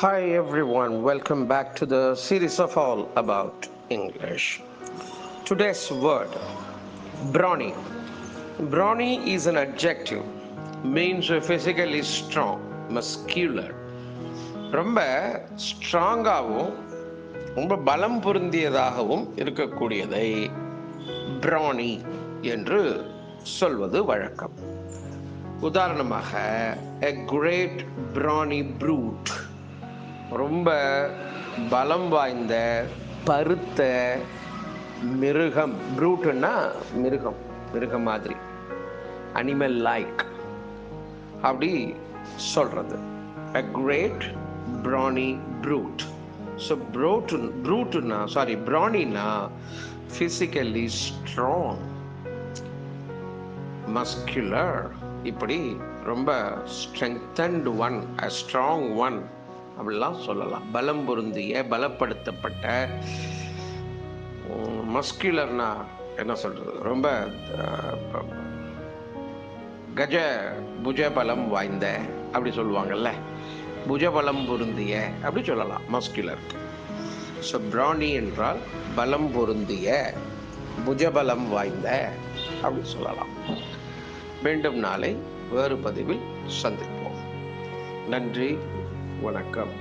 Hi everyone, welcome back to the series of all about English. Today's word, brawny. Brawny is an adjective, means physically strong, muscular. ரொம்ப ஸ்ட்ராங்காகவும் ரொம்ப பலம் பொருந்தியதாகவும் இருக்கக்கூடியதை brawny என்று சொல்வது வழக்கம். உதாரணமாக a great brawny brute, ரொம்ப பலம் வாய்ந்த பருத்த மிருகம். ப்ரூட்டுன்னா மிருகம் மாதிரி, அனிமல் லைக் அப்படி சொல்றது. a great brawny brute. So brawnyனா physically strong, muscular, இப்படி ரொம்ப strengthened one, a strong one அப்படிலாம் சொல்லலாம். பலம் பொருந்திய, பலப்படுத்தப்பட்ட. மஸ்குலர்னா என்ன சொல்றது, ரொம்ப புஜபலம் வாய்ந்த அப்படி சொல்லுவாங்கல்ல, புஜபலம் பொருந்திய அப்படி சொல்லலாம் மஸ்குலர். ஸோ brawny என்றால் பலம் பொருந்திய, புஜபலம் வாய்ந்த அப்படி சொல்லலாம். மீண்டும் நாளை வேறு பதிவில் சந்திப்போம். நன்றி, வணக்கம்.